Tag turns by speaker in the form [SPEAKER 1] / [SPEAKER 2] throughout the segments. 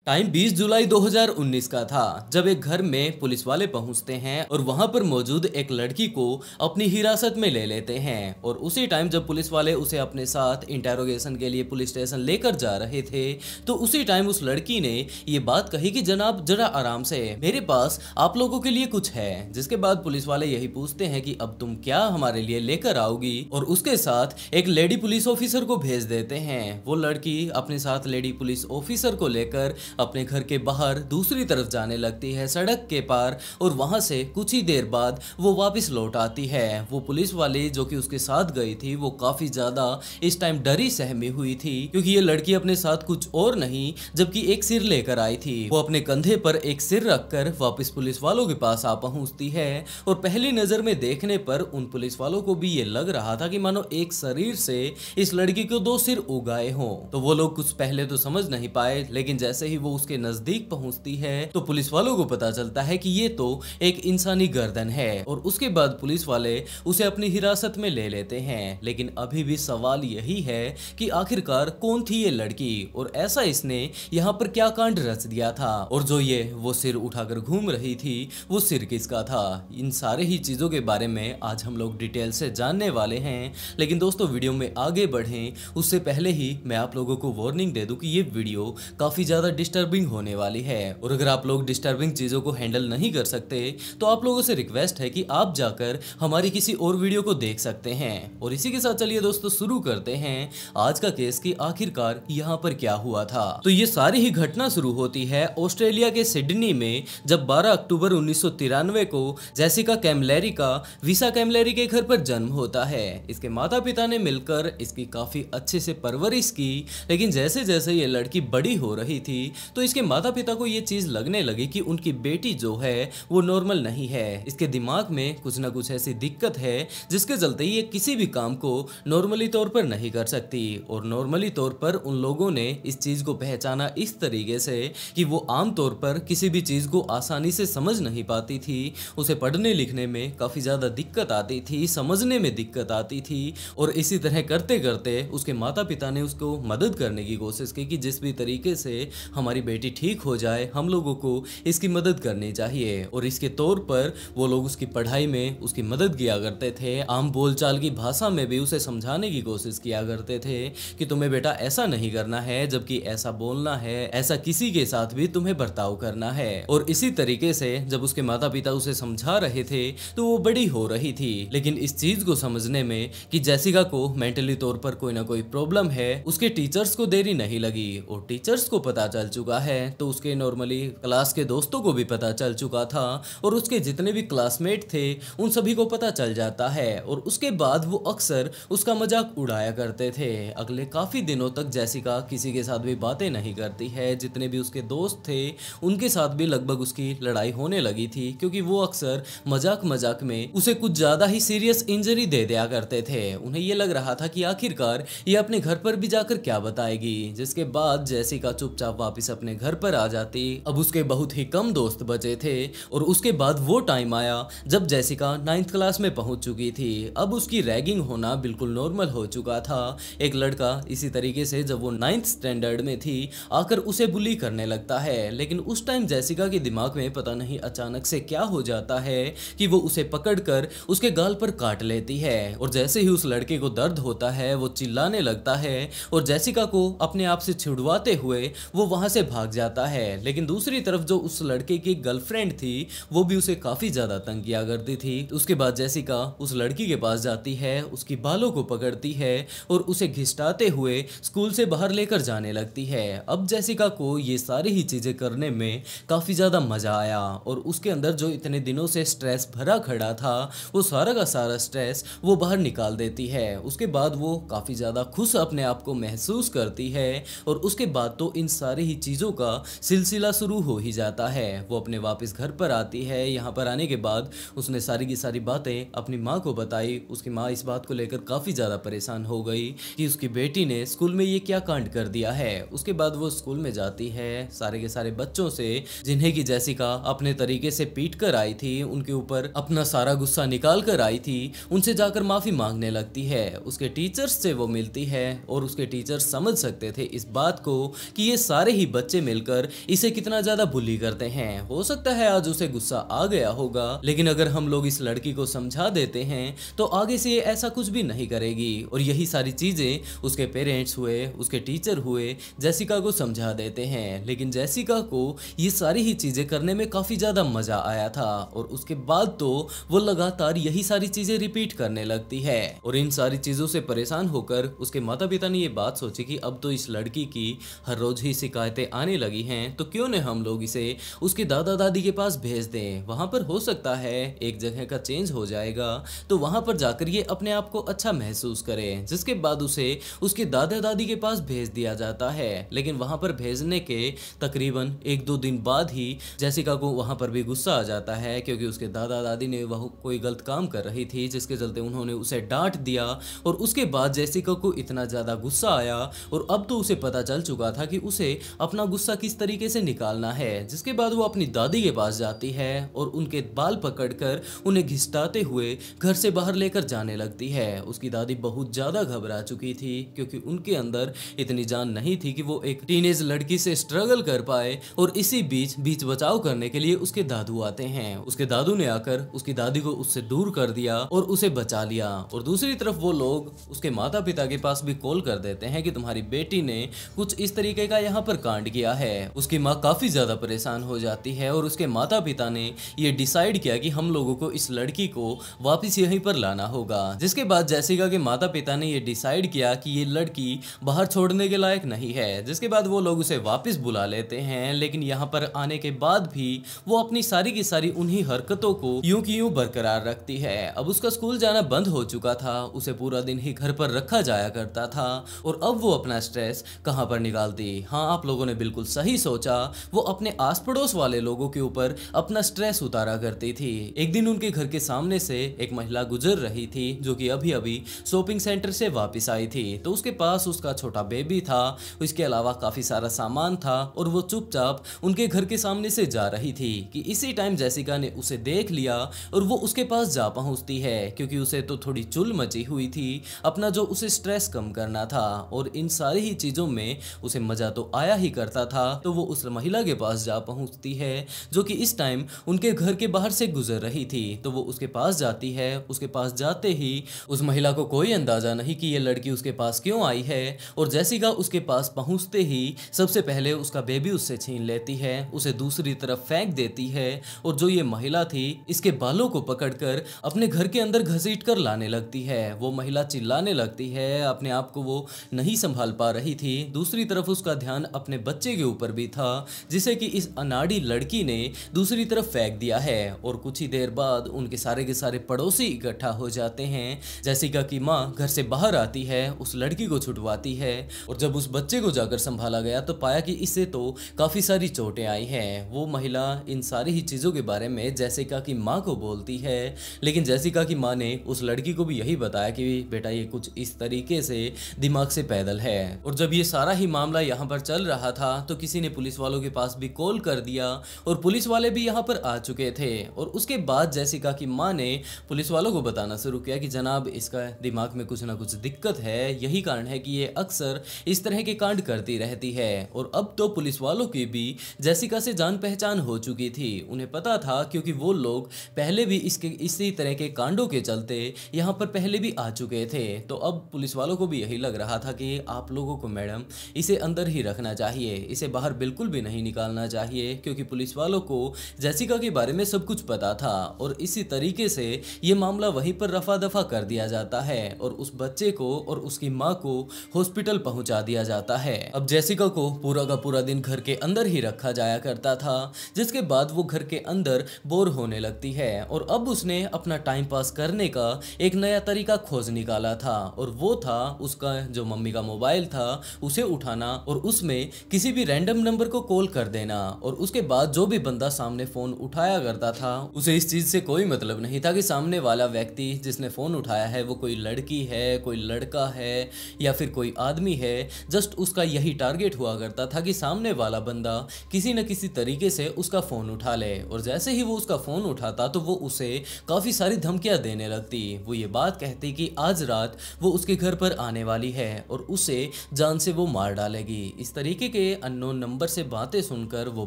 [SPEAKER 1] Time 20 जुलाई 2019 का था जब एक घर में पुलिस वाले पहुंचते हैं और वहां पर मौजूद एक लड़की को अपनी हिरासत में ले लेते हैं। और उसी टाइम जब पुलिस वाले उसे अपने साथ इंटेरोगेशन के लिए पुलिस स्टेशन लेकर जा रहे थे तो उसी टाइम उस लड़की ने ये बात कही कि जनाब जरा आराम से, मेरे पास आप लोगों के लिए कुछ है। जिसके बाद पुलिस वाले यही पूछते हैं कि अब तुम क्या हमारे लिए लेकर आओगी, और उसके साथ एक लेडी पुलिस ऑफिसर को भेज देते हैं। वो लड़की अपने साथ लेडी पुलिस ऑफिसर को लेकर अपने घर के बाहर दूसरी तरफ जाने लगती है, सड़क के पार, और वहां से कुछ ही देर बाद वो वापस लौट आती है। वो पुलिस वाली जो कि उसके साथ गई थी वो काफी ज्यादा इस टाइम डरी सहमी हुई थी, क्योंकि ये लड़की अपने साथ कुछ और नहीं जबकि एक सिर लेकर आई थी। वो अपने कंधे पर एक सिर रखकर वापस पुलिस वालों के पास आ पहुंचती है, और पहली नजर में देखने पर उन पुलिस वालों को भी ये लग रहा था कि मानो एक शरीर से इस लड़की को दो सिर उगाए हों। तो वो लोग कुछ पहले तो समझ नहीं पाए, लेकिन जैसे ही वो उसके नजदीक पहुंचती है तो पुलिस वालों को पता चलता है कि ये तो एक इंसानी गर्दन है। और उसके बाद पुलिस वाले उसे अपनी हिरासत में ले लेते हैं। लेकिन अभी भी सवाल यही है कि आखिरकार कौन थी ये लड़की, और ऐसा इसने यहाँ पर क्या कांड रच दिया था, और जो ये वो सिर उठाकर घूम रही थी वो सिर किसका था। इन सारे ही चीजों के बारे में आज हम लोग डिटेल से जानने वाले हैं। लेकिन दोस्तों वीडियो में आगे बढ़ें उससे पहले ही मैं आप लोगों को वार्निंग दे दूं कि ये वीडियो काफी ज्यादा डिस्टर्बिंग होने वाली है, और अगर आप लोग डिस्टर्बिंग चीजों को हैंडल नहीं कर सकते तो आप लोगों से रिक्वेस्ट है कि आप जाकर हमारी किसी और वीडियो को देख सकते हैं। और इसी के साथ चलिए दोस्तों शुरू करते हैं आज का केस की आखिरकार यहाँ पर क्या हुआ था। तो ये सारी ही घटना शुरू होती है ऑस्ट्रेलिया के सिडनी में, जब 12 अक्टूबर 1993 को जेसिका कैमलेरी का विसा कैमलेरी के घर पर जन्म होता है। इसके माता पिता ने मिलकर इसकी काफी अच्छे से परवरिश की, लेकिन जैसे जैसे ये लड़की बड़ी हो रही थी तो इसके माता पिता को ये चीज लगने लगी कि उनकी बेटी जो है वो नॉर्मल नहीं है। इसके दिमाग में कुछ ना कुछ ऐसी दिक्कत है जिसके चलते ये किसी भी काम को नॉर्मली तौर पर नहीं कर सकती। और नॉर्मली तौर पर उन लोगों ने इस चीज को पहचाना इस तरीके से कि वो आम तौर पर किसी भी चीज को आसानी से समझ नहीं पाती थी, उसे पढ़ने लिखने में काफी ज्यादा दिक्कत आती थी, समझने में दिक्कत आती थी। और इसी तरह करते करते उसके माता पिता ने उसको मदद करने की कोशिश की कि जिस भी तरीके से हमारी बेटी ठीक हो जाए हम लोगों को इसकी मदद करनी चाहिए। और इसके तौर पर वो लोग उसकी पढ़ाई में उसकी मदद किया करते थे, आम बोलचाल की भाषा में भी उसे समझाने की कोशिश किया करते थे कि तुम्हें बेटा ऐसा नहीं करना है, जबकि ऐसा बोलना है, ऐसा किसी के साथ भी तुम्हें बर्ताव करना है। और इसी तरीके से जब उसके माता पिता उसे समझा रहे थे तो वो बड़ी हो रही थी, लेकिन इस चीज को समझने में कि जेसिका को मेंटली तौर पर कोई ना कोई प्रॉब्लम है उसके टीचर्स को देरी नहीं लगी। और टीचर्स को पता चल चुका है तो उसके नॉर्मली क्लास के दोस्तों को भी पता चल चुका था, और उसके जितने भी क्लासमेट थे उन सभी को पता चल जाता है। और उसके बाद वो अक्सर उसका मजाक उड़ाया करते थे। अगले काफी दिनों तक जेसिका किसी के साथ भी बातें नहीं करती है, जितने भी उसके दोस्त थे उनके साथ भी लगभग उसकी लड़ाई होने लगी थी, क्योंकि वो अक्सर मजाक मजाक में उसे कुछ ज्यादा ही सीरियस इंजरी दे दिया करते थे। उन्हें ये लग रहा था कि आखिरकार ये अपने घर पर भी जाकर क्या बताएगी। जिसके बाद जेसिका चुपचाप वापस अपने घर पर आ जाती। अब उसके बहुत ही कम दोस्त बचे थे, और उसके बाद वो टाइम आया जब जेसिका 9th क्लास में पहुंच चुकी थी। अब उसकी रैगिंग होना बिल्कुल नॉर्मल हो चुका था। एक लड़का इसी तरीके से जब वो 9th स्टैंडर्ड में थी आकर उसे बुली करने लगता है, लेकिन उस टाइम जेसिका के दिमाग में पता नहीं अचानक से क्या हो जाता है कि वो उसे पकड़कर उसके गाल पर काट लेती है। और जैसे ही उस लड़के को दर्द होता है वो चिल्लाने लगता है, और जेसिका को अपने आप से छुड़वाते हुए वो वहां से भाग जाता है। लेकिन दूसरी तरफ जो उस लड़के की गर्लफ्रेंड थी वो भी उसे काफी ज्यादा तंग किया करती थी। उसके बाद जेसिका उस लड़की के पास जाती है, उसकी बालों को पकड़ती है और उसे घिसटाते हुए स्कूल से बाहर लेकर जाने लगती है। अब जेसिका को ये सारी ही चीजें करने में काफी ज्यादा मजा आया, और उसके अंदर जो इतने दिनों से स्ट्रेस भरा खड़ा था वो सारा का सारा स्ट्रेस वो बाहर निकाल देती है। उसके बाद वो काफी ज्यादा खुश अपने आप को महसूस करती है, और उसके बाद तो इन सारी ही चीजों का सिलसिला शुरू हो ही जाता है। वो अपने वापस घर पर आती है। यहाँ पर आने के बाद उसने सारी की सारी बातें अपनी माँ को बताई। उसकी माँ इस बात को लेकर काफी ज्यादा परेशान हो गई कि उसकी बेटी ने स्कूल में ये क्या कांड कर दिया है। उसके बाद वो स्कूल में जाती है, सारे के सारे बच्चों से जिन्हें की जेसिका अपने तरीके से पीट कर आई थी, उनके ऊपर अपना सारा गुस्सा निकाल कर आई थी, उनसे जाकर माफी मांगने लगती है। उसके टीचर्स से वो मिलती है, और उसके टीचर्स समझ सकते थे इस बात को कि ये सारे ही बच्चे मिलकर इसे कितना ज्यादा बुली करते हैं। हो सकता है आज उसे गुस्सा आ गया होगा, लेकिन अगर हम लोग इस लड़की को समझा देते हैं तो आगे से ये ऐसा कुछ भी नहीं करेगी। और यही सारी चीजें उसके पेरेंट्स हुए, उसके टीचर हुए, जेसिका को समझा देते हैं। लेकिन जेसिका को ये सारी ही चीजें करने में काफी ज्यादा मजा आया था और उसके बाद तो वो लगातार यही सारी चीजें रिपीट करने लगती है। और इन सारी चीजों से परेशान होकर उसके माता पिता ने ये बात सोची कि अब तो इस लड़की की हर रोज ही शिकायतें आने लगी हैं, तो क्यों न हम लोग इसे उसके दादा दादी के पास भेज दें। वहां पर हो सकता है एक जगह का चेंज हो जाएगा, तो वहां पर जाकर ये अपने आप को अच्छा महसूस करे। जिसके बाद उसे उसके दादा दादी के पास भेज दिया जाता है। लेकिन वहां पर भेजने के तकरीबन 1-2 दिन बाद ही जेसिका को वहां पर भी गुस्सा आ जाता है, क्योंकि उसके दादा दादी ने वह कोई गलत काम कर रही थी, जिसके चलते उन्होंने उसे डांट दिया। और उसके बाद जेसिका को इतना ज्यादा गुस्सा आया और अब तो उसे पता चल चुका था कि उसे अपना गुस्सा किस तरीके से निकालना है। जिसके बाद वो अपनी दादी के पास जाती है और उनके बाल पकड़कर उन्हें घिसटाते हुए घर से बाहर लेकर जाने लगती है। उसकी दादी बहुत ज्यादा घबरा चुकी थी, क्योंकि उनके अंदर इतनी जान नहीं थी कि वो एक टीनेज लड़की से स्ट्रगल कर पाए। और इसी बीच बचाव करने के लिए उसके दादू आते हैं। उसके दादू ने आकर उसकी दादी को उससे दूर कर दिया और उसे बचा लिया। और दूसरी तरफ वो लोग उसके माता पिता के पास भी कॉल कर देते हैं कि तुम्हारी बेटी ने कुछ इस तरीके का यहाँ पर कांड किया है। उसकी माँ काफी ज्यादा परेशान हो जाती है और उसके माता पिता ने ये डिसाइड किया कि हम लोगों को इस लड़की को वापस यहीं पर लाना होगा। जिसके बाद जेसिका के माता पिता ने ये डिसाइड किया कि ये लड़की बाहर छोड़ने के लायक नहीं है। जिसके बाद वो लोग उसे वापस बुला लेते हैं, लेकिन यहाँ पर आने के बाद भी वो अपनी सारी की सारी उन्हीं हरकतों को यूं की यूं बरकरार रखती है। अब उसका स्कूल जाना बंद हो चुका था, उसे पूरा दिन ही घर पर रखा जाया करता था। और अब वो अपना स्ट्रेस कहां पर निकालती? हाँ, आप लोगों ने बिल्कुल सही सोचा, वो अपने आस पड़ोस वाले लोगों के ऊपर अपना स्ट्रेस उतारा करती थी। एक दिन उनके घर के सामने से एक महिला गुजर रही थी, जो कि अभी अभी शॉपिंग सेंटर से वापस आई थी। तो उसके पास उसका छोटा बेबी था, इसके अलावा काफी सारा सामान था और वो चुपचाप उनके घर के सामने से जा रही थी कि इसी टाइम जेसिका ने उसे देख लिया और वो उसके पास जा पहुंचती है, क्योंकि उसे तो थोड़ी चुल मची हुई थी अपना जो उसे स्ट्रेस कम करना था। और इन सारी ही चीजों में उसे मजा तो आया ही करता था। तो वो उस महिला के पास जा पहुंचती है, जो कि इस टाइम उनके घर के बाहर से गुजर रही थी। तो वो उसके पास जाती है। उसके पास जाते ही उस महिला को कोई अंदाजा नहीं कि ये लड़की उसके पास क्यों आई है। और जेसिका उसके पास पहुंचते ही सबसे पहले उसका बेबी उससे छीन लेती है, उसे दूसरी तरफ फेंक देती है। और जो ये महिला थी, इसके बालों को पकड़कर अपने घर के अंदर घसीट कर लाने लगती है। वो महिला चिल्लाने लगती है, अपने आप को वो नहीं संभाल पा रही थी। दूसरी तरफ उसका ध्यान अपने बच्चे के ऊपर भी था, जिसे कि इस अनाड़ी लड़की ने दूसरी तरफ फेंक दिया है। और कुछ ही देर बाद उनके सारे के सारे पड़ोसी इकट्ठा हो जाते हैं। जेसिका की माँ घर से बाहर आती है, उस लड़की को छुड़वाती है। और जब उस बच्चे को जाकर संभाला गया तो पाया कि इसे तो काफी सारी चोटें आई हैं। वो महिला इन सारी ही चीजों के बारे में जेसिका की माँ को बोलती है, लेकिन जेसिका की माँ ने उस लड़की को भी यही बताया कि बेटा ये कुछ इस तरीके से दिमाग से पैदल है। और जब ये सारा ही मामला यहाँ पर चल रहा था तो किसी ने पुलिस वालों के पास भी कॉल कर दिया और पुलिस वाले भी यहाँ पर आ चुके थे। और उसके बाद जेसिका की माँ ने पुलिस वालों को बताना शुरू किया कि जनाब इसका दिमाग में कुछ ना कुछ दिक्कत है, यही कारण है कि ये अक्सर इस तरह के कांड करती रहती है। और अब तो पुलिस वालों की भी जेसिका से जान पहचान हो चुकी थी। उन्हें पता था, क्योंकि वो लोग पहले भी इसी तरह के कांडों के चलते यहाँ पर पहले भी आ चुके थे। तो अब पुलिस वालों को भी यही लग रहा था कि आप लोगों को मैडम इसे अंदर ही रखना चाहिए, इसे बाहर बिल्कुल भी नहीं निकालना चाहिए, क्योंकि पुलिस वालों को जेसिका के बारे में सब कुछ पता था। और इसी तरीके से ये मामला वहीं पर रफा दफा कर दिया जाता है और उस बच्चे को और उसकी माँ को हॉस्पिटल पहुंचा दिया जाता है। अब जेसिका को पूरा का पूरा दिन घर के अंदर ही रखा जाया करता था, जिसके बाद वो घर के अंदर बोर होने लगती है। और अब उसने अपना टाइम पास करने का एक नया तरीका खोज निकाला था, और वो था उसका जो मम्मी का मोबाइल था उसे उठाना और उसमें किसी भी रैंडम नंबर को कॉल कर देना। और उसके बाद जो भी बंदा सामने फोन उठाया करता था उसे इस चीज से कोई मतलब नहीं था कि सामने वाला व्यक्ति जिसने फोन उठाया है वो कोई लड़की है, कोई लड़का है या फिर कोई आदमी है। जस्ट उसका यही टारगेट हुआ करता था कि सामने वाला बंदा किसी न किसी तरीके से उसका फोन उठा ले। और जैसे ही वो उसका फोन उठाता तो वो उसे काफी सारी धमकियां देने लगती। वो ये बात कहती कि आज रात वो उसके घर पर आने वाली है और उसे जान से वो मार डालेगी। इस तरीके के के अननोन नंबर से बातें सुनकर वो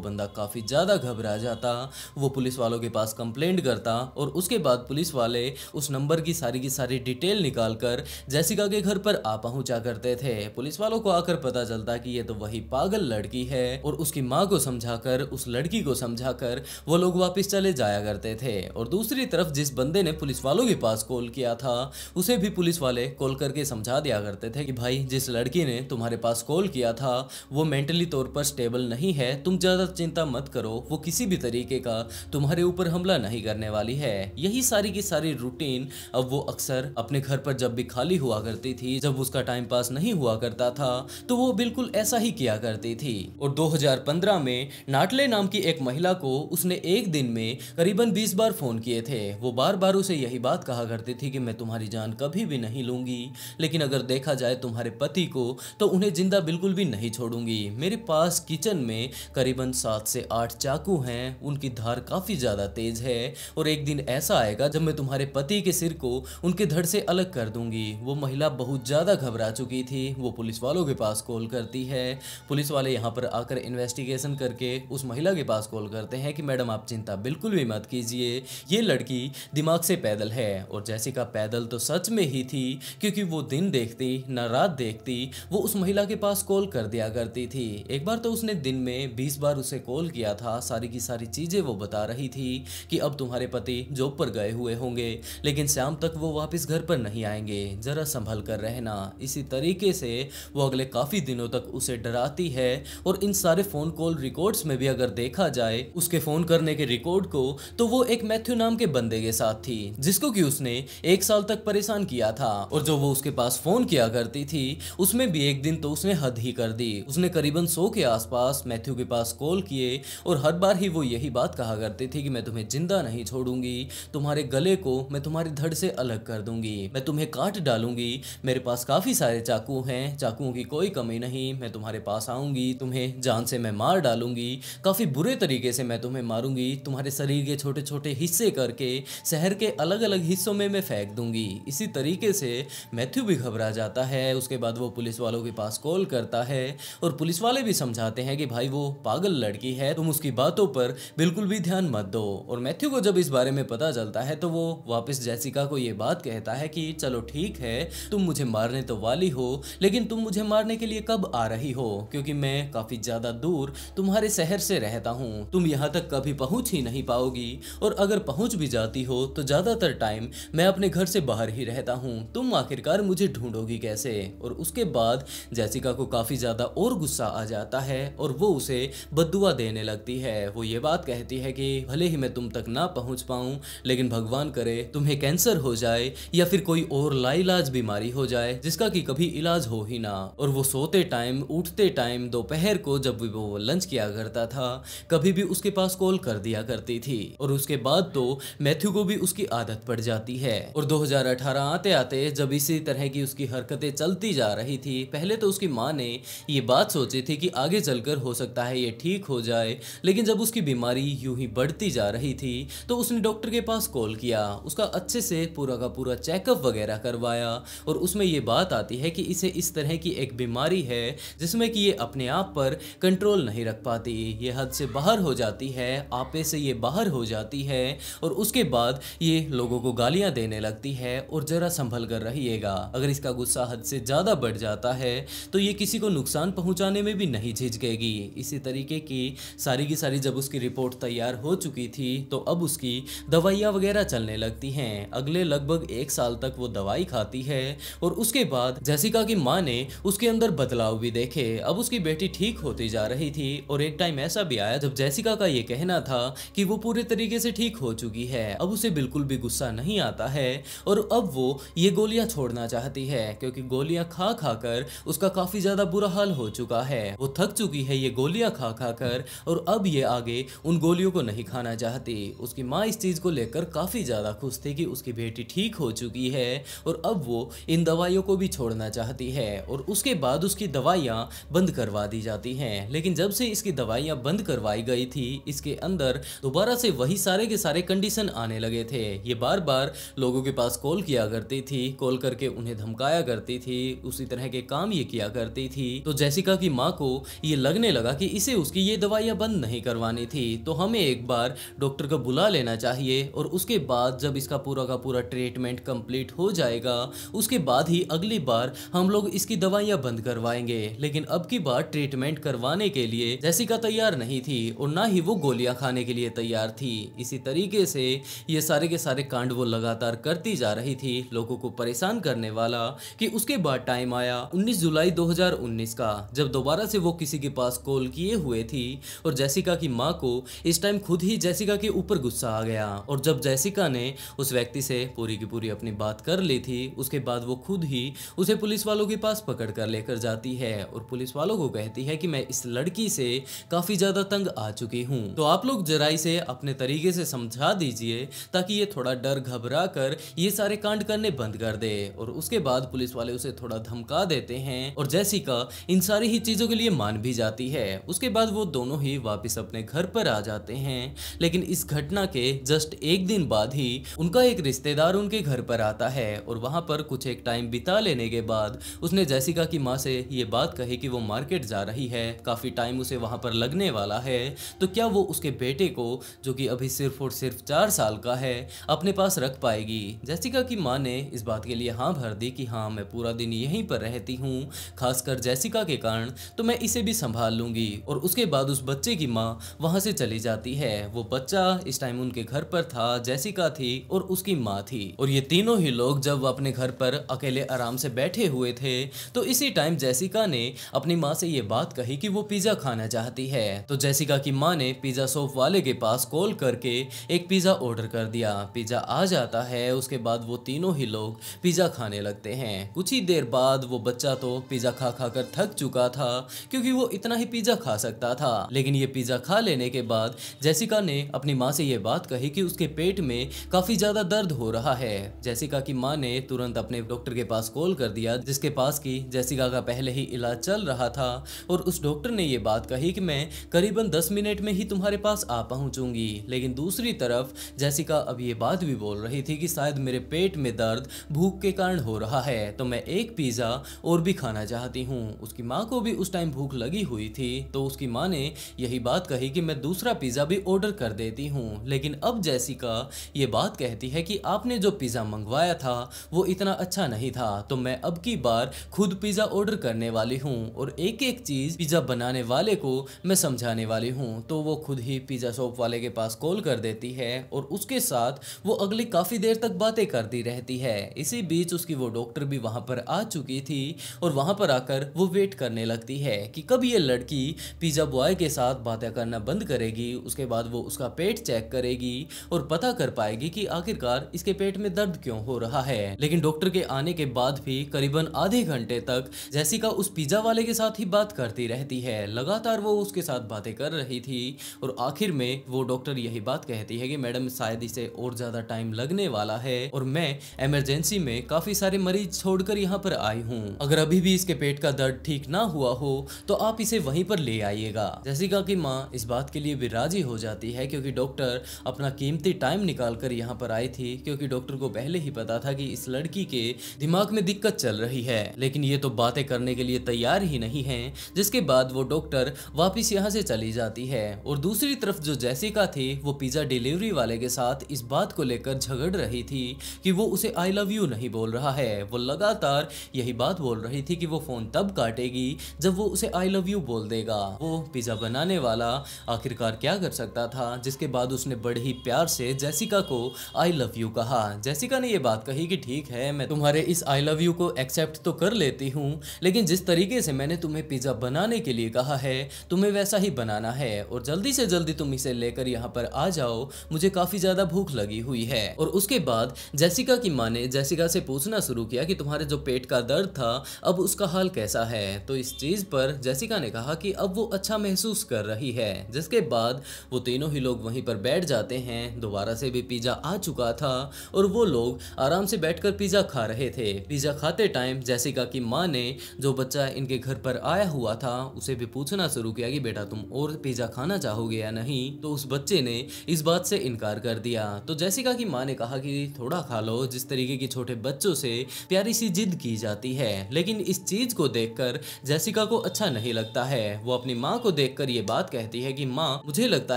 [SPEAKER 1] बंदा काफ़ी ज़्यादा घबरा जाता। वो पुलिस वालों के पास कंप्लेंट करता और उसके बाद पुलिस वाले उस नंबर की सारी डिटेल निकाल कर जेसिका के घर पर आ पहुंचा करते थे। पुलिस वालों को आकर पता चलता कि ये तो वही पागल लड़की है और उसकी माँ को समझाकर, उस लड़की को समझाकर वो लोग वापस चले जाया करते थे। और दूसरी तरफ जिस बंदे ने पुलिस वालों के पास कॉल किया था उसे भी पुलिस वाले कॉल करके समझा दिया करते थे कि भाई जिस लड़की ने तुम्हारे पास कॉल किया था वो मेंटली तौर पर स्टेबल नहीं है, तुम ज़्यादा चिंता मत करो, वो किसी भी तरीके का तुम्हारे ऊपर हमला नहीं करने वाली है। यही सारी की सारी रूटीन अब वो अक्सर अपने घर पर जब भी खाली हुआ करती थी, जब उसका टाइम पास नहीं हुआ करता था तो वो बिल्कुल ऐसा ही किया करती थी। और 2015 में नाटले नाम की एक महिला को उसने एक दिन में करीबन 20 बार फोन किए थे। वो बार बार उसे यही बात कहा करती थी कि मैं तुम्हारी जान कभी भी नहीं लूंगी, लेकिन अगर देखा जाए तुम्हारे पति को तो उन्हें जिंदा बिल्कुल भी नहीं छोड़ूंगी। मेरे पास किचन में करीबन 7 से 8 चाकू हैं, उनकी धार काफी ज्यादा तेज है और एक दिन ऐसा आएगा जब मैं तुम्हारे पति के सिर को उनके धड़ से अलग कर दूंगी। वो महिला बहुत ज्यादा घबरा चुकी थी। वो पुलिस वालों के पास कॉल करती है। पुलिस वाले यहाँ पर आकर इन्वेस्टिगेशन करके उस महिला के पास कॉल करते हैं कि मैडम आप चिंता बिल्कुल भी मत कीजिए, ये लड़की दिमाग से पैदल है। और जेसिका पैदल तो सच में ही थी, क्योंकि वो दिन देखती ना रात देखती, वो उस महिला के पास कॉल कर दिया करती थी। एक बार तो उसने दिन में 20 बार उसे कॉल किया था। सारी की सारी चीजें वो बता रही थी कि अब तुम्हारे पति जॉब पर गए हुए होंगे, लेकिन शाम तक वो वापस घर पर नहीं आएंगे, जरा संभल कर रहना। इसी तरीके से वो अगले काफी दिनों तक उसे डराती है। और इन सारे फोन कॉल रिकॉर्ड्स में भी अगर देखा जाए उसके फोन करने के रिकॉर्ड को, तो वो एक मैथ्यू नाम के बंदे के साथ थी जिसको कि उसने 1 साल तक परेशान किया था। और जो वो उसके पास फोन किया करती थी उसमें भी एक दिन तो उसने हद ही कर दी। उसने करीबन 100 के आसपास मैथ्यू के पास कॉल किए और हर बार ही वो यही बात कहा करती थी कि मैं तुम्हें जिंदा नहीं छोड़ूंगी, तुम्हारे गले को मैं तुम्हारी धड़ से अलग कर दूंगी, मैं तुम्हें काट डालूंगी, मेरे पास काफी सारे चाकू हैं, चाकुओं की कोई कमी नहीं, मैं तुम्हारे पास आऊंगी, तुम्हें जान से मैं मार डालूंगी, काफी बुरे तरीके से मैं तुम्हें मारूंगी, तुम्हारे शरीर के छोटे छोटे हिस्से करके शहर के अलग अलग हिस्सों में मैं फेंक दूंगी। इसी तरीके से मैथ्यू भी घबरा जाता है। उसके बाद वो पुलिस वालों के पास कॉल करता है और पुलिस वाले भी समझाते हैं कि भाई वो पागल लड़की है, तुम उसकी बातों पर बिल्कुल भी ध्यान मत दो। और मैथ्यू को जब इस बारे में पता चलता है तो वो वापस जेसिका को ये बात कहता है कि चलो ठीक है, तुम मुझे मारने तो वाली हो, लेकिन तुम मुझे मारने के लिए कब आ रही हो, क्योंकि मैं काफी ज्यादा दूर तुम्हारे शहर से रहता हूँ, तुम यहाँ तक कभी पहुंच ही नहीं पाओगी, और अगर पहुंच भी जाती हो तो ज्यादातर टाइम मैं अपने घर से बाहर ही रहता हूँ, तुम आखिरकार मुझे ढूंढोगी कैसे। और उसके बाद जेसिका को काफी ज्यादा और गुस्सा आ जाता है और वो उसे बद्दुआ देने लगती है। वो ये बात कहती है कि भले ही मैं तुम तक ना पहुंच पाऊं, लेकिन भगवान करे तुम्हें कैंसर हो जाए या फिर कोई और लाइलाज बीमारी हो जाए जिसका कि कभी इलाज हो ही ना। और वो सोते टाइम, उठते टाइम, दोपहर को जब भी वो लंच किया करता था, कभी भी उसके पास कॉल कर दिया करती थी। और उसके बाद तो मैथ्यू को भी उसकी आदत पड़ जाती है। और 2018 आते आते जब इसी तरह की उसकी हरकतें चलती जा रही थी, पहले तो उसकी माँ ने ये बात सोची थी कि आगे चलकर हो सकता है ये ठीक हो जाए, लेकिन जब उसकी बीमारी यूं ही बढ़ती जा रही थी तो उसने डॉक्टर के पास कॉल किया, उसका अच्छे से पूरा का पूरा चेकअप वगैरह करवाया। और उसमें ये बात आती है कि इसे इस तरह की एक बीमारी है जिसमें कि ये अपने आप पर कंट्रोल नहीं रख पाती, ये हद से बाहर हो जाती है, आपे से ये बाहर हो जाती है और उसके बाद ये लोगों को गालियां देने लगती है। और जरा संभल कर रहिएगा, अगर इसका गुस्सा हद से ज्यादा बढ़ जाता है तो ये किसी को नुकसान पहुंचाने में भी नहीं झिझकेगी। इसी तरीके की सारी जब उसकी रिपोर्ट तैयार हो चुकी थी तो अब उसकी दवाइयाँ वगैरह चलने लगती हैं। अगले लगभग 1 साल तक वो दवाई खाती है और उसके बाद जेसिका की माँ ने उसके अंदर बदलाव भी देखे। अब उसकी बेटी ठीक होती जा रही थी और एक टाइम ऐसा भी आया जब जेसिका का ये कहना था कि वो पूरे तरीके से ठीक हो चुकी है, अब उसे बिल्कुल भी गुस्सा नहीं आता है और अब वो ये गोलियां छोड़ना चाहती है, क्योंकि गोलियां खा खा कर उसका काफी ज्यादा बुरा हाल हो चुका है। वो थक चुकी है ये गोलियां खा खा कर और अब ये आगे उन गोलियों को नहीं खाना चाहती। उसकी माँ इस चीज को लेकर काफी ज्यादा खुश थी कि उसकी बेटी ठीक हो चुकी है और अब वो इन दवाइयों को भी छोड़ना चाहती है। और उसके बाद उसकी दवाइयाँ बंद करवा दी जाती हैं, लेकिन जब से इसकी दवाइयाँ बंद करवाई गई थी इसके अंदर दोबारा से वही सारे के सारे कंडीशन आने लगे थे। ये बार बार लोगों के पास कॉल किया करती थी, कॉल करके उन्हें धमकाया करती थी, उसी तरह के काम ये किया करती थी। तो जेसिका की माँ माँ को ये लगने लगा कि इसे उसकी ये दवाइयाँ बंद नहीं करवानी थी, तो हमें एक बार डॉक्टर को बुला लेना चाहिए और उसके बाद जब इसका पूरा का पूरा ट्रीटमेंट कंप्लीट हो जाएगा उसके बाद ही अगली बार हम लोग इसकी दवाइयाँ बंद करवाएंगे। लेकिन अब की बार ट्रीटमेंट करवाने के लिए जेसिका तैयार नहीं थी और ना ही वो गोलियां खाने के लिए तैयार थी। इसी तरीके से ये सारे के सारे कांड वो लगातार करती जा रही थी, लोगों को परेशान करने वाला। कि उसके बाद टाइम आया 19 जुलाई 2019 का, जब दोबारा से वो किसी के पास कॉल किए हुए थी और जेसिका की माँ को इस टाइम खुद ही जेसिका के ऊपर गुस्सा आ गया। और जब जेसिका ने उस व्यक्ति से पूरी की पूरी अपनी बात कर ली थी उसके बाद वो खुद ही उसे पुलिस वालों के पास पकड़ कर लेकर जाती है और पुलिस वालों को कहती है कि मैं इस लड़की से काफी ज्यादा तंग आ चुकी हूँ, तो आप लोग जरा इसे अपने तरीके से समझा दीजिए ताकि ये थोड़ा डर घबरा कर ये सारे कांड करने बंद कर दे। और उसके बाद पुलिस वाले उसे थोड़ा धमका देते हैं और जेसिका इन सारी ही चीजों के लिए मान भी जाती है। उसके बाद वो दोनों ही वापस अपने घर पर आ जाते हैं। लेकिन इस घटना के जस्ट एक दिन बाद ही उनका एक रिश्तेदार उनके घर पर आता है और वहां पर कुछ एक टाइम बिता लेने के बाद उसने जेसिका की माँ से ये बात कही कि वो मार्केट जा रही है, काफी टाइम उसे वहां पर लगने वाला है, तो क्या वो उसके बेटे को जो कि अभी सिर्फ और सिर्फ 4 साल का है अपने पास रख पाएगी। जेसिका की माँ ने इस बात के लिए हाँ भर दी कि हाँ मैं पूरा दिन यहीं पर रहती हूँ, खासकर जेसिका के कारण, तो मैं इसे भी संभाल लूंगी। और उसके बाद उस बच्चे की माँ वहां से चली जाती है। वो बच्चा इस टाइम उनके घर पर था, जेसिका थी और उसकी माँ थी। और ये तीनों ही लोग जब अपने घर पर अकेले आराम से बैठे हुए थे तो इसी टाइम जेसिका ने अपनी माँ से ये बात कही कि वो पिज्जा खाना चाहती है। तो जेसिका की माँ ने पिज्जा शॉप वाले के पास कॉल करके एक पिज्जा ऑर्डर कर दिया। पिज्जा आ जाता है, उसके बाद वो तीनों ही लोग पिज्जा खाने लगते हैं। कुछ ही देर बाद वो बच्चा तो पिज्जा खा खा कर थक चुका था क्योंकि वो इतना ही पिज्जा खा सकता था। लेकिन ये पिज्जा खा लेने के बाद जेसिका ने अपनी माँ से ये बात कही कि उसके पेट में काफी ज्यादा दर्द हो रहा है। जेसिका की माँ ने तुरंत अपने डॉक्टर के पास कॉल कर दिया जिसके पास की जेसिका का पहले ही इलाज चल रहा था और उस डॉक्टर ने ये बात कही कि मैं करीबन 10 मिनट में ही तुम्हारे पास आ पहुंचूंगी। लेकिन दूसरी तरफ जेसिका अब ये बात भी बोल रही थी कि शायद मेरे पेट में दर्द भूख के कारण हो रहा है, तो मैं एक पिज्जा और भी खाना चाहती हूँ। उसकी माँ को भी उस टाइम भूख लगी हुई थी, तो उसकी माँ ने यही बात कही कि मैं दूसरा पिज्जा भी ऑर्डर कर देती हूँ। लेकिन अब जेसिका ये बात कहती है कि आपने जो पिज्जा मंगवाया था वो इतना अच्छा नहीं था, तो मैं अब की बार खुद पिज्जा ऑर्डर करने वाली हूँ और एक एक चीज पिज्जा बनाने वाले को मैं समझाने वाली हूँ। तो वो खुद ही पिज्जा शॉप वाले के पास कॉल कर देती है और उसके साथ वो अगली काफी देर तक बातें करती रहती है। इसी बीच उसकी वो डॉक्टर भी वहां पर आ चुकी थी और वहां पर आकर वो वेट करने लगती है कि कब ये लड़की पिज्जा बॉय के साथ बातें करना बंद करेगी। उसके बाद वो उसका पेट चेक करेगी और पता कर पाएगी कि आखिरकार इसके पेट में दर्द क्यों हो रहा है। लेकिन डॉक्टर के आने के बाद भी करीबन आधे घंटे तक जेसिका उस पिज्जा वाले के साथ ही बात करती रहती है। लगातार वो उसके साथ बातें कर रही थी और आखिर में वो डॉक्टर यही बात कहती है कि मैडम शायद इसे और ज्यादा टाइम लगने वाला है और मैं इमरजेंसी में काफी सारे मरीज छोड़कर यहाँ पर आई हूँ। अगर अभी भी इसके पेट का दर्द ठीक ना हुआ हो तो आप इसे वहीं पर ले आइएगा। जेसिका की माँ इस बात के लिए भी राजी हो जाती है क्योंकि डॉक्टर अपना कीमती टाइम निकाल कर यहाँ पर आई थी, क्योंकि डॉक्टर को पहले ही पता था कि इस लड़की के दिमाग में दिक्कत चल रही है। लेकिन ये तो बातें करने के लिए तैयार ही नहीं है, जिसके बाद वो डॉक्टर वापिस यहाँ से चली जाती है। और दूसरी तरफ जो जेसिका थी वो पिज्जा डिलीवरी वाले के साथ इस बात को लेकर झगड़ रही थी कि वो उसे आई लव यू नहीं बोल रहा है। वो लगातार यही बात बोल रही थी कि वो फोन तब काटेगी जब वो उसे आई लव यू बोल देगा। वो पिज्जा बनाने वाला आखिरकार क्या कर सकता था, जिसके बाद उसने बड़े ही प्यार से जेसिका को आई लव यू कहा। जेसिका ने ये बात कही कि ठीक है मैं तुम्हारे इस आई लव यू को एक्सेप्ट तो कर लेती हूँ, लेकिन जिस तरीके से मैंने तुम्हें पिज्जा बनाने के लिए कहा है तुम्हें वैसा ही बनाना है और जल्दी से जल्दी तुम इसे लेकर यहाँ पर आ जाओ, मुझे काफी ज्यादा भूख लगी हुई है। और उसके बाद जेसिका की माँ ने जेसिका से पूछना शुरू किया कि तुम्हारे जो पेट का दर्द था अब उसका हाल कैसा है। तो इस चीज पर जेसिका ने कहा कि अब वो अच्छा महसूस कर रही है। जिसके बाद वो तीनों ही लोग वहीं पर बैठ जाते हैं। दोबारा से भी पिज्जा आ चुका था और वो लोग आराम से बैठकर पिज्जा खा रहे थे। पिज्जा खाते टाइम जेसिका की माँ ने जो बच्चा इनके घर पर आया हुआ था उसे भी पूछना शुरू किया कि बेटा तुम और पिज्जा खाना चाहोगे या नहीं। तो उस बच्चे ने इस बात से इनकार कर दिया। तो जेसिका की माँ ने कहा कि थोड़ा खा लो, जिस तरीके की छोटे बच्चों से प्यारी सी जिद की जाती है। लेकिन इस चीज को देखकर जेसिका को अच्छा नहीं लगता है। वो अपनी माँ को देखकर ये बात कहती है कि माँ, मुझे लगता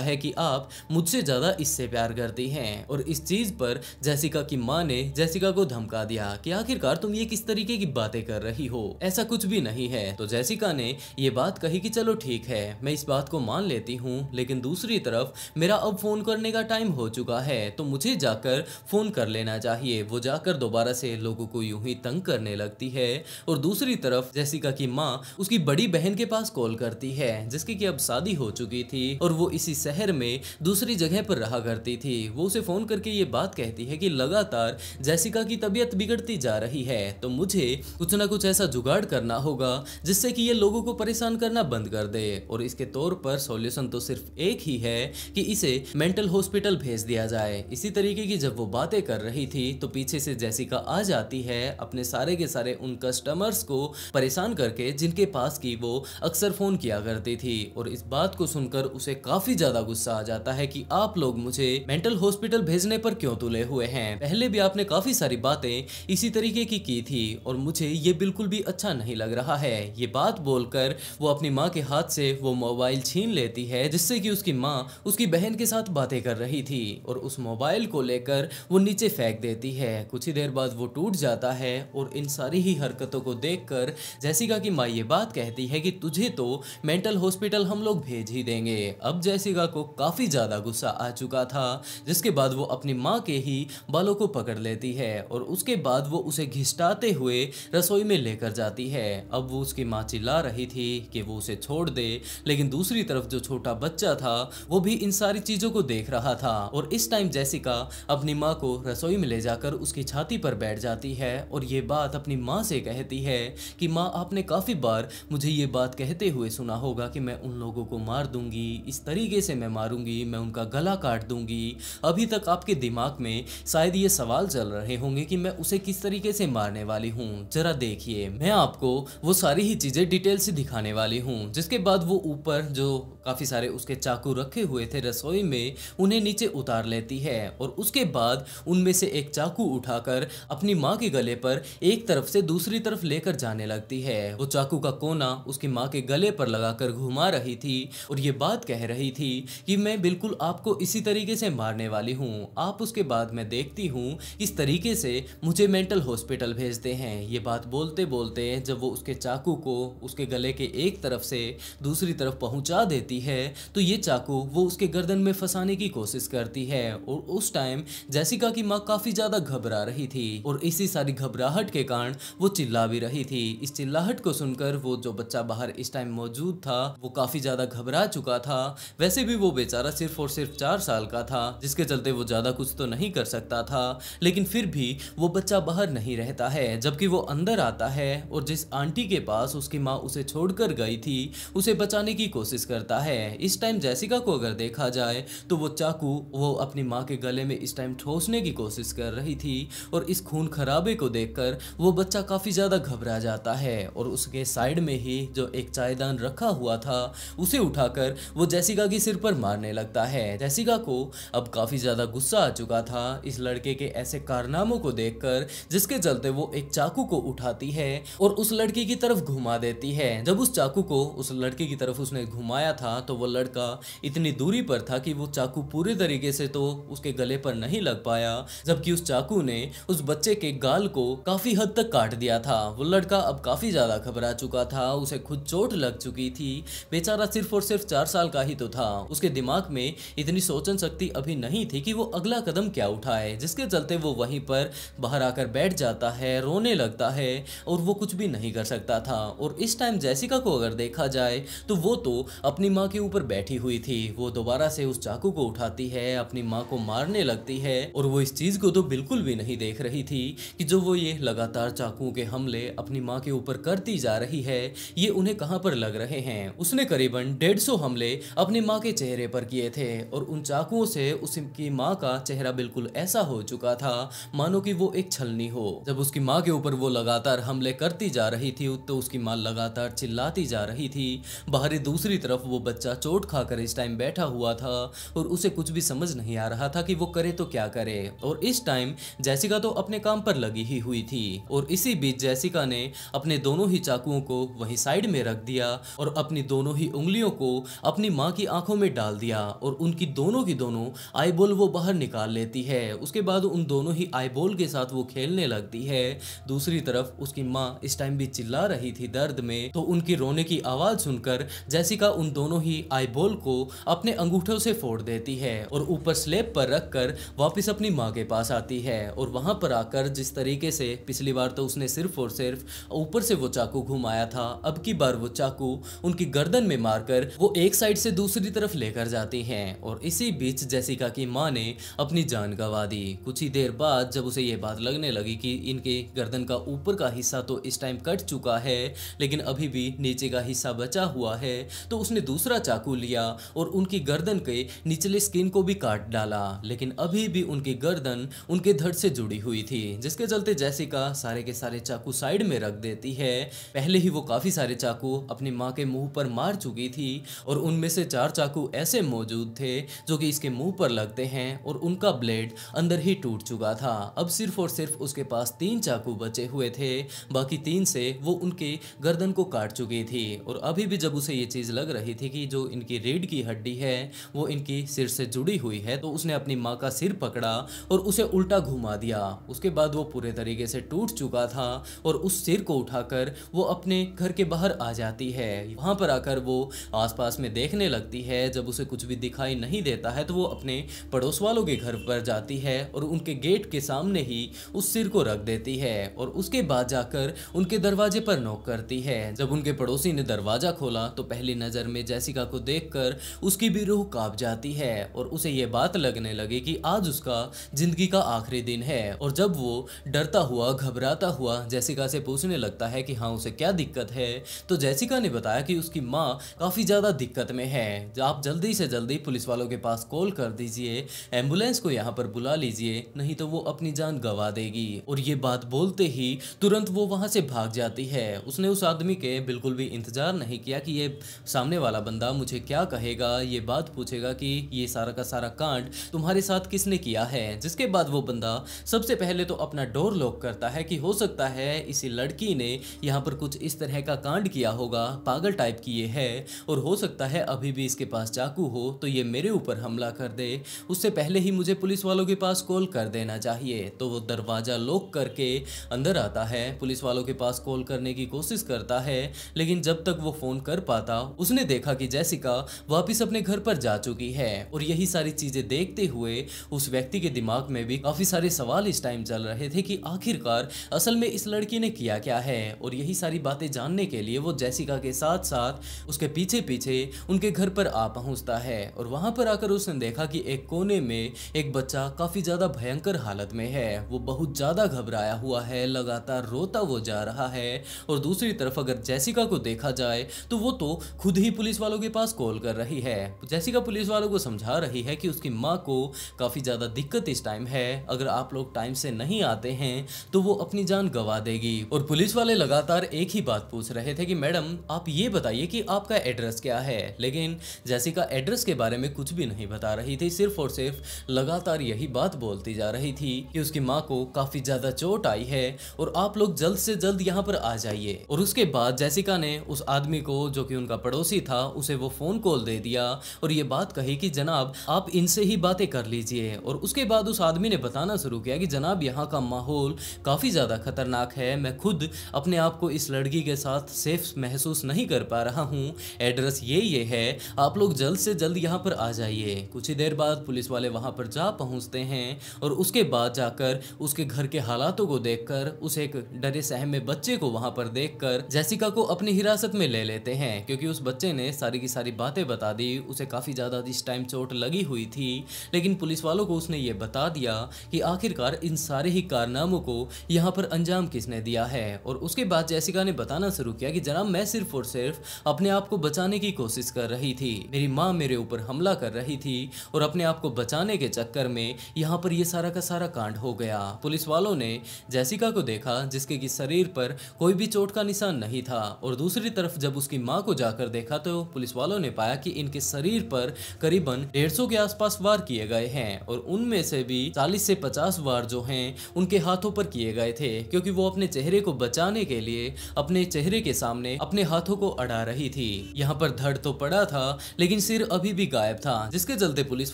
[SPEAKER 1] है कि आप मुझसे ज्यादा इससे प्यार करती हैं। और इस चीज पर जेसिका की माँ ने जेसिका को धमका दिया कि आखिरकार तुम ये किस तरीके की बातें कर रही हो, ऐसा कुछ भी नहीं है। तो जेसिका ने ये बात कही कि चलो ठीक है, मैं इस बात को मान लेती हूँ, लेकिन दूसरी तरफ मेरा अब फोन करने का टाइम हो चुका है, तो मुझे जाकर फोन कर लेना चाहिए। वो जाकर दोबारा से लोगों को यूं ही तंग करने लगती है। और दूसरी तरफ जेसिका की माँ उसकी बड़ी बहन के पास कॉल करती है, जिसकी कि अब शादी हो चुकी थी और वो इसी शहर में दूसरी जगह पर रहा करती थी। वो उसे फोन करके ये बात कहती है कि लगातार जेसिका की तबीयत बिगड़ती जा रही है, तो मुझे कुछ ना कुछ ऐसा जुगाड़ करना होगा जिससे कि ये लोगों को परेशान करना बंद कर दे। और इसके तौर पर सॉल्यूशन तो सिर्फ एक ही है कि इसे मेंटल हॉस्पिटल भेज दिया जाए। इसी तरीके की जब वो बातें कर रही थी तो पीछे से जेसिका आ जाती है, अपने सारे के सारे उन कस्टमर्स को परेशान करके जिनके पास की वो अक्सर फोन किया करती थी। और इस बात को सुनकर उसे काफी ज्यादा गुस्सा आ जाता है कि आप लोग मुझे मेंटल हॉस्पिटल भेजने पर क्यों तुले हुए हैं, पहले भी आपने काफी सारी बातें इसी तरीके की थी और मुझे ये बिल्कुल भी अच्छा नहीं लग रहा है। ये बात बोलकर वो अपनी माँ के हाथ से वो मोबाइल छीन लेती है, जिससे कि उसकी माँ उसकी बहन के साथ बातें कर रही थी, और उस मोबाइल को लेकर वो नीचे फेंक देती है। कुछ ही देर बाद वो टूट जाता है और इन सारी ही हरकतों को देखकर जेसिका की माँ ये बात कहती है कि तुझे तो मेंटल हॉस्पिटल हम लोग भेज ही देंगे। अब जेसिका को काफी ज्यादा गुस्सा आ चुका था, जिसके बाद वो अपनी माँ के ही बालों को पकड़ लेती है और उसके बाद वो उसे घिसटाते हुए रसोई में लेकर जाती है। अब वो उसकी माँ चिल्ला रही थी कि वो उसे छोड़ दे, लेकिन दूसरी तरफ जो छोटा बच्चा था वो भी इन सारी चीजों को देख रहा था। और इस टाइम जेसिका अपनी माँ को रसोई में ले जाकर उसकी छाती पर बैठ जाती है और ये बात अपनी माँ से कहती है कि माँ, आपने काफी बार मुझे ये बात कहते हुए सुना होगा कि मैं उन लोगों को मार दूंगी, इस तरीके से मैं मारूंगी, मैं उनका गला काट दूंगी। अभी तक आपके दिमाग में शायद ये सवाल चल रहे होंगे कि मैं उसे किस तरीके से मारने वाली हूँ। जरा देखिए, मैं आपको वो सारी ही चीजें डिटेल से दिखाने वाली हूँ। जिसके बाद वो ऊपर जो काफी सारे उसके चाकू रखे हुए थे रसोई में, उन्हें नीचे उतार लेती है और उसके बाद उनमें से एक चाकू उठाकर अपनी माँ के गले पर एक तरफ से दूसरी तरफ लेकर जाने लगती है। वो चाकू का कोना उसकी माँ के गले पर लगाकर घुमा रही थी और ये बात कह रही थी कि मैं बिल्कुल आपको इसी तरीके से मारने वाली हूँ, आप उसके बाद मैं देखती हूँ इस तरीके से मुझे मेंटल हॉस्पिटल भेजते हैं। ये बात बोलते बोलते जब वो उसके चाकू को उसके गले के एक तरफ से दूसरी तरफ पहुंचा देती है तो ये चाकू वो उसके गर्दन में फंसाने की कोशिश करती है। और उस टाइम जेसिका की माँ काफी ज्यादा घबरा रही थी और इसी सारी घबराहट के कारण वो चिल्ला भी रही थी। इस चिल्लाहट को सुनकर वो जो बच्चा बाहर इस टाइम मौजूद था वो काफी ज्यादा घबरा चुका था। वैसे भी वो बेचारा सिर्फ और सिर्फ 4 साल का था, जिसके चलते वो ज्यादा कुछ तो नहीं कर सकता था, लेकिन फिर भी वो बच्चा बाहर नहीं रहता है। जबकि वो अंदर आता है और जिस आंटी के पास उसकी माँ उसे छोड़कर गई थी उसे बचाने की कोशिश करता है। इस टाइम जेसिका को अगर देखा जाए तो वो चाकू वो अपनी माँ के गले में इस टाइम ठोसने की कोशिश कर रही थी और इस खून खराबे को देखकर वो बच्चा काफी ज्यादा घबरा जाता है और उसके साइड में ही जो एक चायदान रखा हुआ था उसे उठाकर वो जेसिका के सिर पर मारने लगता है। जेसिका को अब काफी ज्यादा गुस्सा आ चुका था इस लड़के के ऐसे कारनामों को देखकर, जिसके चलते वो एक चाकू को उठाती है और उस लड़की की तरफ घुमा देती है। जब उस चाकू को उस लड़के की तरफ उसने घुमाया था तो वो लड़का इतनी दूरी पर था कि वो चाकू पूरे तरीके से तो उसके गले पर नहीं लग पाया, जबकि उस चाकू ने उस बच्चे के गाल को काफी हद तक काट दिया था। वो लड़का अब काफी ज्यादा घबरा चुका था, उसे खुद चोट लग चुकी थी। बेचारा सिर्फ और सिर्फ 4 साल का ही तो था, उसके दिमाग में इतनी सोचन शक्ति अभी नहीं थी कि वो अगला कदम क्या उठाए, जिसके चलते वो वहीं पर बाहर आकर बैठ जाता है, रोने लगता है और वो कुछ भी नहीं कर सकता था। और इस टाइम जेसिका को अगर देखा जाए तो वो तो अपनी माँ के ऊपर बैठी हुई थी। वो दोबारा से उस चाकू को उठाती है, अपनी माँ को मारने लगती है और वो इस चीज को तो बिल्कुल भी नहीं देख रही थी कि जो वो ये लगातार चाकुओं के हमले अपनी माँ के ऊपर करती जा रही है ये उन्हें कहां पर लग रहे हैं। उसने करीबन 150 हमले अपनी माँ के चेहरे पर किए थे और उन चाकुओं से उसकी माँ का चेहरा बिल्कुल ऐसा हो चुका था मानो कि वो एक छलनी हो। जब उसकी माँ के ऊपर वो लगातार हमले करती जा रही थी तो उसकी माँ लगातार चिल्लाती जा रही थी। बाहरी दूसरी तरफ वो बच्चा चोट खाकर इस टाइम बैठा हुआ था और उसे कुछ भी समझ नहीं आ रहा था कि वो करे तो क्या करे। और इस टाइम जेसिका तो अपने काम पर लगी ही हुई थी और इसी बीच जेसिका ने अपने दोनों ही चाकुओं को वहीं साइड में रख दिया और अपनी दोनों ही उंगलियों को अपनी माँ की आंखों में डाल दिया और उनकी दोनों की दोनों आईबॉल वो बाहर निकाल लेती है। उसके बाद उन दोनों ही आईबॉल के साथ वो खेलने लगती है। दूसरी तरफ उसकी माँ इस टाइम भी चिल्ला रही थी दर्द में, तो उनकी रोने की आवाज सुनकर जेसिका उन दोनों ही आईबॉल को अपने अंगूठों से फोड़ देती है और ऊपर स्लेब पर रखकर वापस अपनी माँ के पास आती है। और वहां पर आकर जिस तरीके से पिछली बार तो उसने सिर्फ और सिर्फ ऊपर से वो चाकू घुमाया था, अब की बार वो चाकू उनकी गर्दन में मारकर वो एक साइड से दूसरी तरफ लेकर जाती हैं। और इसी बीच जेसिका की माँ ने अपनी जान गंवा दी। कुछ ही देर बाद जब उसे ये बात लगने लगी कि इनके गर्दन का ऊपर का हिस्सा तो इस टाइम कट चुका है लेकिन अभी भी नीचे का हिस्सा बचा हुआ है, तो उसने दूसरा चाकू लिया और उनकी गर्दन के निचले स्किन को भी काट डाला। लेकिन अभी भी उनकी गर्दन उनके धड़ से जुड़ी हुई थी, जिसके चलते जेसिका सारे के सारे चाकू साइड में रख देती है। पहले ही वो काफी सारे चाकू अपनी माँ के मुंह पर मार चुकी थी और उनमें से 4 चाकू ऐसे मौजूद थे जो कि इसके मुंह पर लगते हैं और उनका ब्लेड अंदर ही टूट चुका था। अब सिर्फ और सिर्फ उसके पास 3 चाकू बचे हुए थे, बाकी 3 से वो उनके गर्दन को काट चुकी थी। और अभी भी जब उसे ये चीज लग रही थी कि जो इनकी रीढ़ की हड्डी है वो इनकी सिर से जुड़ी हुई है, तो उसने अपनी माँ का सिर पकड़ा और उसे उल्टा घुमा दिया। उसके बाद वो पूरे तरीके से टूट चुका था और उस सिर को उठाकर वो अपने घर के बाहर आ जाती है। वहां पर आकर वो आसपास में देखने लगती है। जब उसे कुछ भी दिखाई नहीं देता है तो वो अपने पड़ोस वालों के घर पर जाती है और उनके गेट के सामने ही उस सिर को रख देती है और उसके बाद जाकर उनके दरवाजे पर नॉक करती है। जब उनके पड़ोसी ने दरवाजा खोला तो पहली नजर में जेसिका को देखकर उसकी भी रूह कांप जाती है और उसे ये बात लगने लगी कि आज उसका जिंदगी का आखिरी दिन है। और जब वो डरता हुआ घबराता हुआ जेसिका से पूछने लगता है कि हाँ उसे क्या दिक्कत है, तो जेसिका ने बताया कि उसकी माँ काफी ज्यादा दिक्कत में है, आप जल्दी से जल्दी पुलिस वालों के पास कॉल कर दीजिए, एम्बुलेंस को यहाँ पर बुला लीजिए, नहीं तो वो अपनी जान गंवा देगी। और ये बात बोलते ही तुरंत वो वहां से भाग जाती है। उसने उस आदमी के बिल्कुल भी इंतजार नहीं किया कि ये सामने वाला बंदा मुझे क्या कहेगा, ये बात पूछेगा कि ये सारा का सारा कांड तुम्हारे साथ किसने किया है। जिसके बाद वो बंदा सबसे पहले तो अपना डोर लॉक करता है कि हो सकता है इसी लड़की ने यहाँ पर कुछ इस तरह का कांड किया होगा, पागल टाइप की ये है और हो सकता है अभी भी इसके पास चाकू हो तो ये मेरे ऊपर हमला कर दे, उससे पहले ही मुझे पुलिस वालों के पास कॉल कर देना चाहिए। तो वो दरवाजा लॉक करके अंदर आता है, पुलिस वालों के पास कॉल करने की कोशिश करता है, लेकिन जब तक वो फोन कर पाता उसने देखा कि जेसिका वापस अपने घर पर जा चुकी है। और यही सारी चीजें देखते हुए उस व्यक्ति के दिमाग में भी काफी सारे सवाल इस टाइम चल रहे थे कि आखिरकार असल में इस लड़की ने किया क्या है। और यही सारी बातें जानने के लिए वो जेसिका के साथ साथ उसके पीछे पीछे उनके घर पर आ पहुंचता है और वहां पर आकर उसने देखा कि एक कोने में एक बच्चा काफी ज्यादा भयंकर हालत में है। वो बहुत ज्यादा घबराया हुआ है, लगातार रोता वो जा रहा है। और दूसरी तरफ अगर जेसिका को देखा जाए तो वो तो खुद ही पुलिस वालों के पास कॉल कर रही है। जेसिका पुलिस वालों को समझा रही है कि उसकी माँ को काफी ज्यादा दिक्कत इस टाइम है, अगर आप लोग टाइम से नहीं आते हैं तो वो अपनी जान गंवा देगी। और पुलिस वाले लगातार एक ही बात पूछ रहे थे कि मैडम आप ये बताइए कि आपका एड्रेस क्या है, लेकिन जेसिका एड्रेस के बारे में कुछ भी नहीं बता रही थी, सिर्फ और सिर्फ लगातार यही बात बोलती जा रही थी कि उसकी माँ को काफी ज्यादा चोट आई है और आप लोग जल्द से जल्द यहाँ पर आ जाइए। और उसके बाद जेसिका ने उस आदमी को जो कि उनका पड़ोसी था उसे वो फोन कॉल दे दिया और ये बात कही कि जनाब आप इनसे ही बातें कर लीजिए। और उसके बाद उस आदमी ने बताना शुरू किया कि जनाब यहाँ का माहौल काफी ज्यादा खतरनाक है, मैं खुद अपने आप को इस लड़की के साथ सेफ महसूस नहीं कर पा रहा हूँ, एड्रेस ये है, आप लोग जल्द से जल्द यहाँ पर आ जाइए। कुछ ही देर बाद पुलिस वाले वहां पर जा पहुंचते हैं और उसके बाद जाकर उसके घर के हालातों को देखकर उस एक डरे सहमे बच्चे को वहां पर देखकर जेसिका को अपनी हिरासत में ले लेते हैं, क्योंकि उस बच्चे ने सारी की सारी बातें बता दी। उसे काफी ज्यादा इस टाइम चोट लगी हुई थी, लेकिन पुलिस वालों को उसने ये बता दिया कि आखिरकार इन सारे ही कारनामों को यहाँ पर अंजाम किसने दिया है। और उसके बाद जेसिका ने बताना शुरू किया कि जनाब मैं सिर्फ और सिर्फ अपने आप को बचाने की कोशिश कर रही थी, मेरी माँ मेरे ऊपर हमला कर रही थी और अपने आप को बचाने के चक्कर में यहाँ पर ये सारा का सारा कांड हो गया। पुलिस वालों ने जेसिका को देखा जिसके की शरीर पर कोई भी चोट का निशान नहीं था और दूसरी तरफ जब उसकी माँ को जाकर देखा तो पुलिस वालों ने पाया कि इनके शरीर पर करीबन 150 के आसपास वार किए गए हैं और उनमें से भी 40 से 50 वार जो हैं उनके हाथों पर किए गए थे, क्योंकि वो अपने चेहरे को बचाने के लिए अपने चेहरे कैमरे के सामने अपने हाथों को अड़ा रही थी। यहाँ पर धड़ तो पड़ा था लेकिन सिर अभी भी गायब था, जिसके चलते पुलिस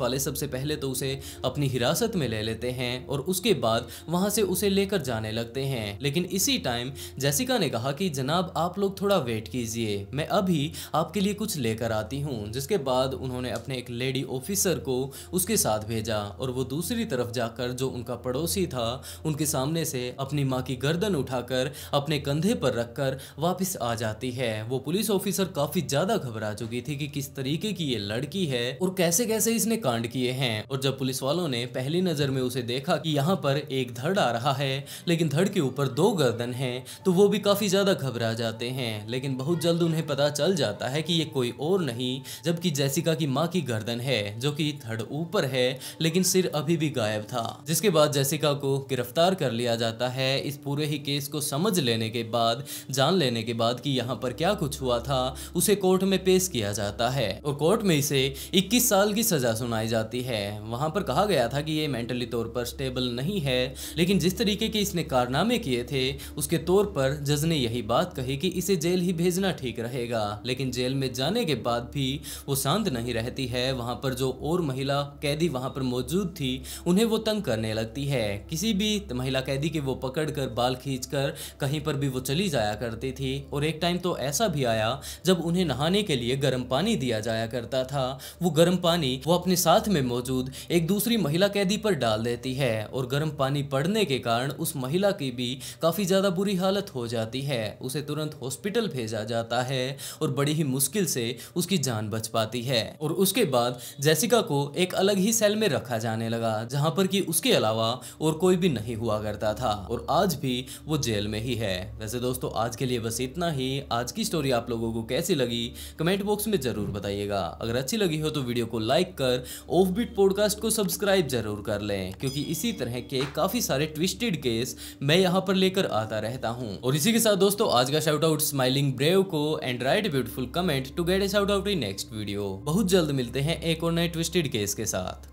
[SPEAKER 1] वाले सबसे पहले तो उसे अपनी हिरासत में ले लेते हैं और उसके बाद वहां से उसे लेकर जाने लगते हैं। लेकिन इसी टाइम जेसिका ने कहा कि जनाब आप लोग थोड़ा वेट कीजिए, मैं अभी आपके लिए कुछ लेकर आती हूँ। जिसके बाद उन्होंने अपने एक लेडी ऑफिसर को उसके साथ भेजा और वो दूसरी तरफ जाकर जो उनका पड़ोसी था उनके सामने से अपनी माँ की गर्दन उठाकर अपने कंधे पर रखकर वापस आ जाती है। वो पुलिस ऑफिसर काफी ज्यादा घबरा चुकी थी कि किस तरीके की ये लड़की है और कैसे कैसे इसने कांड किए हैं। और जब पुलिस वालों ने पहली नजर में उसे देखा कि यहाँ पर एक धड़ आ रहा है लेकिन धड़ के ऊपर 2 गर्दन है, तो वो भी काफी ज्यादा घबरा जाते हैं। लेकिन बहुत जल्द उन्हें पता चल जाता है कि ये कोई और नहीं जबकि जेसिका की माँ की गर्दन है, जो कि धड़ ऊपर है लेकिन सिर अभी भी गायब था। जिसके बाद जेसिका को गिरफ्तार कर लिया जाता है। इस पूरे ही केस को समझ लेने के बाद, जान लेने के बाद कि यहाँ पर क्या कुछ हुआ था, उसे कोर्ट में पेश किया जाता है और कोर्ट में इसे 21 साल की सजा सुनाई जाती है। वहां पर कहा गया था कि ये मेंटली तौर पर स्टेबल नहीं है, लेकिन जिस तरीके के इसने कारनामे किए थे उसके तौर पर जज ने यही बात कही कि इसे जेल ही भेजना ठीक रहेगा। लेकिन जेल में जाने के बाद भी वो शांत नहीं रहती है। वहां पर जो और महिला कैदी वहां पर मौजूद थी उन्हें वो तंग करने लगती है। किसी भी महिला कैदी के वो पकड़कर बाल खींचकर कहीं पर भी वो चली जाया करती थी। और एक टाइम तो ऐसा भी आया जब उन्हें नहाने के लिए गर्म पानी दिया जाया करता था। वो गर्म पानी वो अपने साथ में मौजूद एक दूसरी महिला कैदी पर डाल देती है और गर्म पानी पड़ने के कारण उस महिला की भी काफी ज्यादा बुरी हालत हो जाती है। उसे तुरंत हॉस्पिटल भेजा जाता है और बड़ी ही मुश्किल से उसकी जान बच पाती है। और उसके बाद जेसिका को एक अलग ही सेल में रखा जाने लगा जहां पर कि उसके अलावा और कोई भी नहीं हुआ करता था और आज भी वो जेल में ही है। वैसे दोस्तों आज के लिए बस इतना ही। आज की स्टोरी आप लोगों को कैसी लगी कमेंट बॉक्स में जरूर बताइएगा। अगर अच्छी लगी हो तो वीडियो को लाइक कर ऑफ बीट पॉडकास्ट को सब्सक्राइब जरूर कर लें, क्योंकि इसी तरह के काफी सारे ट्विस्टेड केस मैं यहाँ पर लेकर आता रहता हूँ। और इसी के साथ दोस्तों आज का शाउट आउट स्माइलिंग ब्रेव को and write beautiful comment to get a shout out in next video. बहुत जल्द मिलते हैं एक और नए ट्विस्टेड केस के साथ।